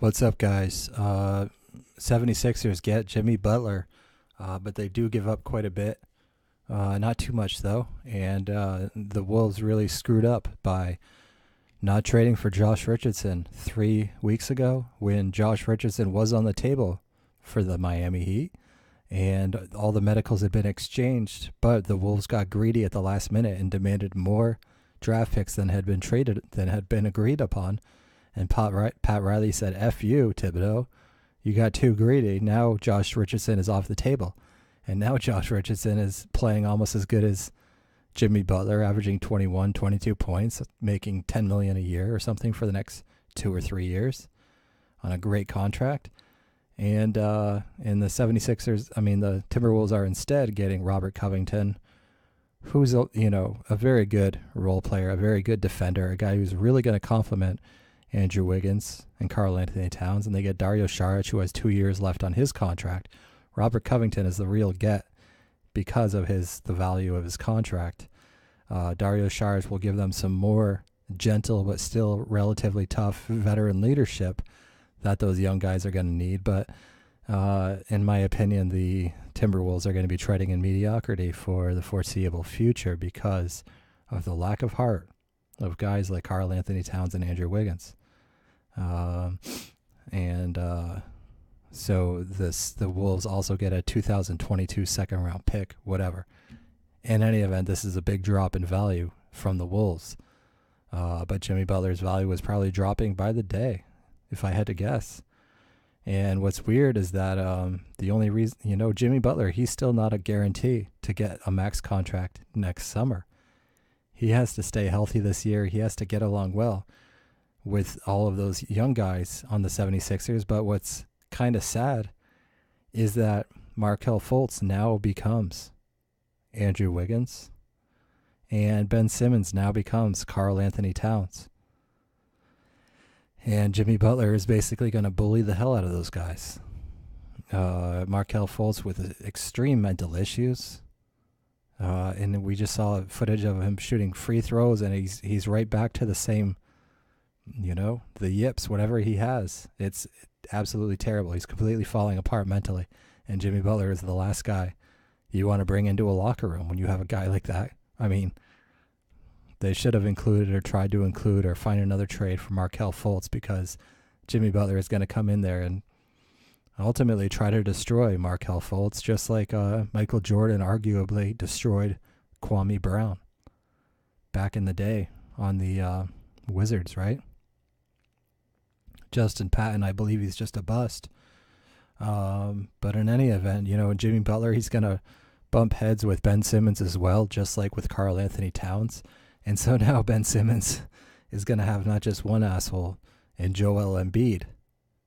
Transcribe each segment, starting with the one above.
What's up, guys? 76ers get Jimmy Butler, but they do give up quite a bit. Not too much, though. And the Wolves really screwed up by not trading for Josh Richardson 3 weeks ago when Josh Richardson was on the table for the Miami Heat. And all the medicals had been exchanged, but the Wolves got greedy at the last minute and demanded more draft picks than had been agreed upon. And Pat Riley said, F you, Thibodeau. You got too greedy. Now Josh Richardson is off the table. And now Josh Richardson is playing almost as good as Jimmy Butler, averaging 21, 22 points, making $10 million a year or something for the next 2 or 3 years on a great contract. And the 76ers, the Timberwolves are instead getting Robert Covington, who's a very good role player, a very good defender, a guy who's really going to complement Andrew Wiggins and Karl Anthony Towns, and they get Dario Saric, who has 2 years left on his contract. Robert Covington is the real get because of the value of his contract. Dario Saric will give them some more gentle but still relatively tough veteran leadership that those young guys are going to need. But in my opinion, the Timberwolves are going to be treading in mediocrity for the foreseeable future because of the lack of heart of guys like Karl Anthony Towns and Andrew Wiggins. So the Wolves also get a 2022 second round pick, whatever. In any event, this is a big drop in value from the Wolves. But Jimmy Butler's value was probably dropping by the day, if I had to guess. And what's weird is that the only reason, Jimmy Butler, he's still not a guarantee to get a max contract next summer. He has to stay healthy this year. He has to get along well with all of those young guys on the 76ers. But what's kind of sad is that Markelle Fultz now becomes Andrew Wiggins, and Ben Simmons now becomes Karl Anthony Towns. And Jimmy Butler is basically going to bully the hell out of those guys. Markelle Fultz with extreme mental issues. And we just saw footage of him shooting free throws, and he's right back to the same, the yips, whatever he has. It's absolutely terrible. He's completely falling apart mentally. And Jimmy Butler is the last guy you want to bring into a locker room when you have a guy like that. They should have included or tried to include or find another trade for Markelle Fultz, because Jimmy Butler is going to come in there and ultimately try to destroy Markelle Fultz, just like Michael Jordan arguably destroyed Kwame Brown back in the day on the Wizards, right? Justin Patton, I believe he's just a bust. But in any event, Jimmy Butler, he's going to bump heads with Ben Simmons as well, just like with Karl Anthony Towns. And so now Ben Simmons is going to have not just one asshole in Joel Embiid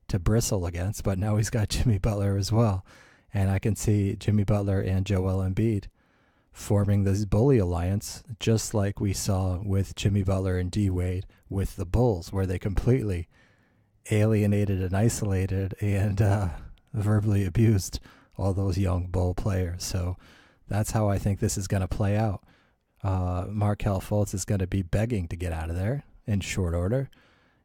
to bristle against, but now he's got Jimmy Butler as well. And I can see Jimmy Butler and Joel Embiid forming this bully alliance, just like we saw with Jimmy Butler and D Wade with the Bulls, where they completely alienated and isolated and verbally abused all those young Bull players. So that's how I think this is going to play out. Markelle Fultz is going to be begging to get out of there in short order.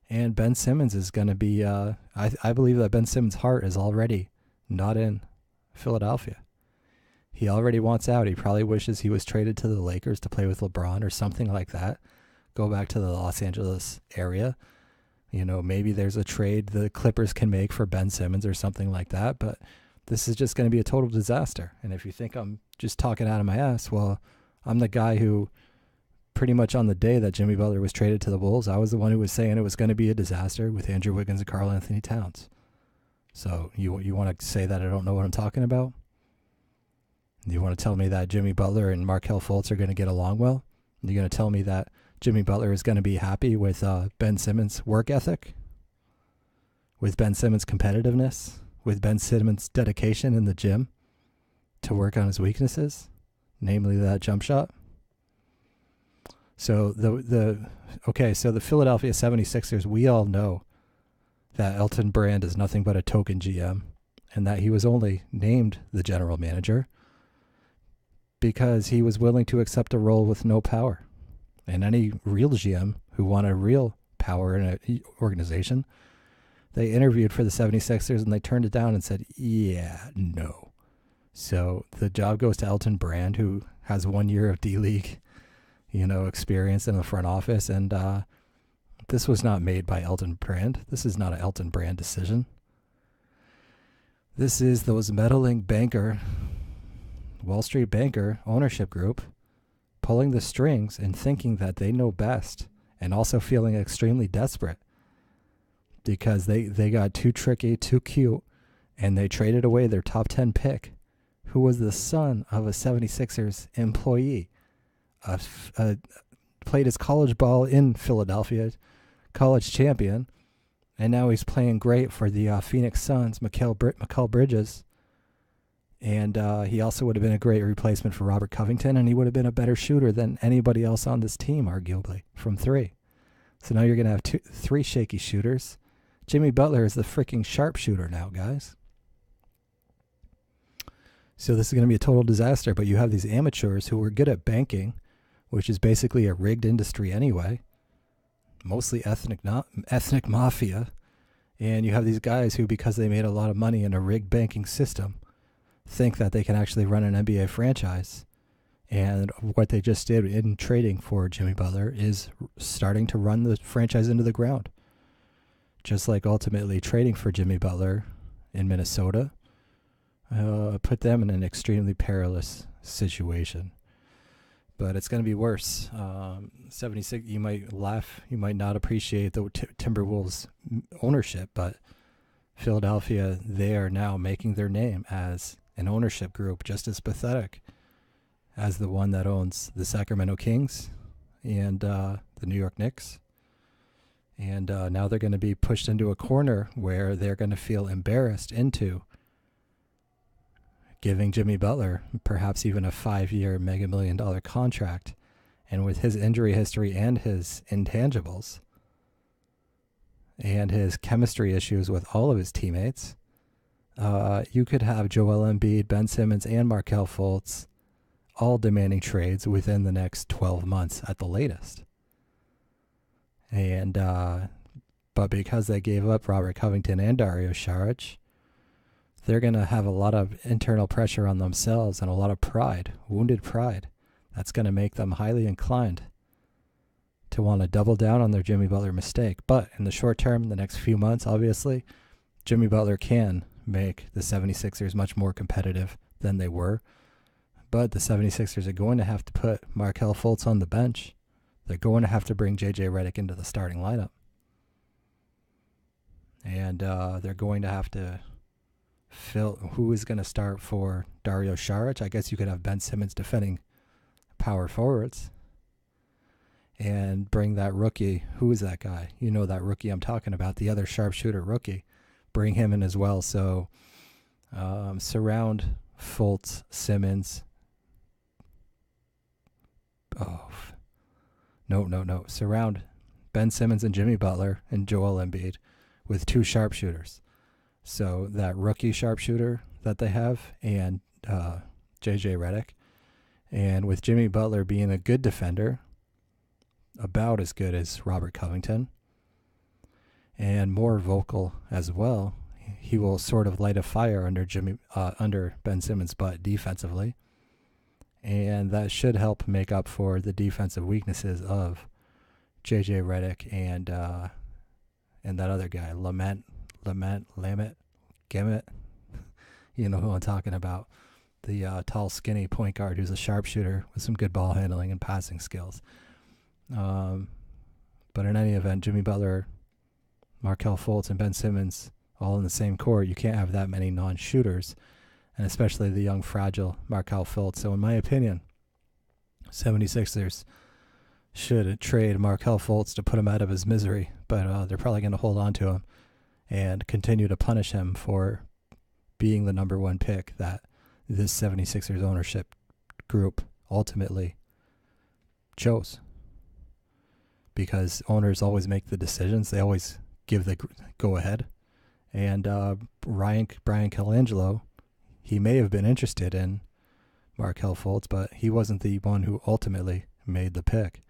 And Ben Simmons is going to be, I believe that Ben Simmons' heart is already not in Philadelphia. He already wants out. He probably wishes he was traded to the Lakers to play with LeBron or something like that. Go back to the Los Angeles area. Maybe there's a trade the Clippers can make for Ben Simmons or something like that. But this is just going to be a total disaster. And if you think I'm just talking out of my ass, well, I'm the guy who pretty much on the day that Jimmy Butler was traded to the Bulls, I was the one who was saying it was going to be a disaster with Andrew Wiggins and Karl Anthony Towns. So you want to say that I don't know what I'm talking about? You want to tell me that Jimmy Butler and Markelle Fultz are going to get along well? You're going to tell me that Jimmy Butler is going to be happy with Ben Simmons' work ethic? With Ben Simmons' competitiveness? With Ben Simmons' dedication in the gym to work on his weaknesses? Namely that jump shot. So the Philadelphia 76ers, we all know that Elton Brand is nothing but a token GM, and that he was only named the general manager because he was willing to accept a role with no power. And any real GM who wanted real power in an organization They interviewed for the 76ers and they turned it down and said, yeah, no. So the job goes to Elton Brand, who has 1 year of D-League, experience in the front office. And this was not made by Elton Brand. This is not an Elton Brand decision. This is those meddling Wall Street banker ownership group pulling the strings and thinking that they know best, and also feeling extremely desperate because they got too tricky, too cute, and they traded away their top 10 pick, who was the son of a 76ers employee, played his college ball in Philadelphia, college champion, and now he's playing great for the Phoenix Suns, Mikal Bridges. And he also would have been a great replacement for Robert Covington, and he would have been a better shooter than anybody else on this team, arguably, from three. So now you're going to have three shaky shooters. Jimmy Butler is the freaking sharpshooter now, guys. So this is going to be a total disaster, but you have these amateurs who are good at banking, which is basically a rigged industry anyway, mostly ethnic mafia. And you have these guys who, because they made a lot of money in a rigged banking system, think that they can actually run an NBA franchise. And what they just did in trading for Jimmy Butler is starting to run the franchise into the ground. Just like ultimately trading for Jimmy Butler in Minnesota put them in an extremely perilous situation. But it's going to be worse. 76, you might laugh, you might not appreciate the Timberwolves ownership, but Philadelphia, they are now making their name as an ownership group just as pathetic as the one that owns the Sacramento Kings and the New York Knicks. And now they're going to be pushed into a corner where they're going to feel embarrassed into giving Jimmy Butler perhaps even a 5-year mega $1 million contract. And with his injury history and his intangibles and his chemistry issues with all of his teammates, you could have Joel Embiid, Ben Simmons, and Markelle Fultz all demanding trades within the next 12 months at the latest. And but because they gave up Robert Covington and Dario Saric, they're going to have a lot of internal pressure on themselves and a lot of pride, wounded pride. That's going to make them highly inclined to want to double down on their Jimmy Butler mistake. But in the short term, the next few months, obviously, Jimmy Butler can make the 76ers much more competitive than they were. But the 76ers are going to have to put Markelle Fultz on the bench. They're going to have to bring J.J. Redick into the starting lineup. And they're going to have to fill who is going to start for Dario Saric. I guess you could have Ben Simmons defending power forwards and bring that rookie. Who is that guy? You know that rookie I'm talking about, the other sharpshooter rookie. Bring him in as well. So surround Fultz, Simmons. No. Surround Ben Simmons and Jimmy Butler and Joel Embiid with two sharpshooters. So that rookie sharpshooter that they have and J.J. Redick. And with Jimmy Butler being a good defender, about as good as Robert Covington, and more vocal as well, he will sort of light a fire under Ben Simmons' butt defensively. And that should help make up for the defensive weaknesses of J.J. Redick and that other guy, Lamette, Gimmett. You know who I'm talking about. The tall, skinny point guard who's a sharpshooter with some good ball handling and passing skills. But in any event, Jimmy Butler, Markelle Fultz, and Ben Simmons all in the same court, you can't have that many non-shooters, and especially the young, fragile Markelle Fultz. So in my opinion, 76ers should trade Markelle Fultz to put him out of his misery, but they're probably going to hold on to him and continue to punish him for being the number one pick that this 76ers ownership group ultimately chose. Because owners always make the decisions. They always give the go-ahead. And Brian Colangelo, he may have been interested in Markelle Fultz, but he wasn't the one who ultimately made the pick.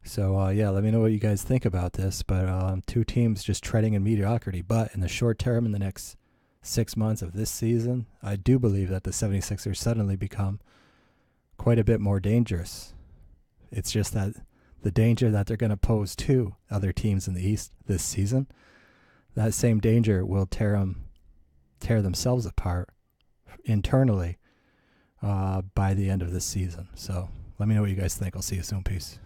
So yeah, let me know what you guys think about this. But two teams just treading in mediocrity. But in the short term, in the next 6 months of this season, I do believe that the 76ers suddenly become quite a bit more dangerous. It's just that the danger that they're going to pose to other teams in the East this season, that same danger will tear themselves apart internally by the end of this season. So let me know what you guys think. I'll see you soon. Peace.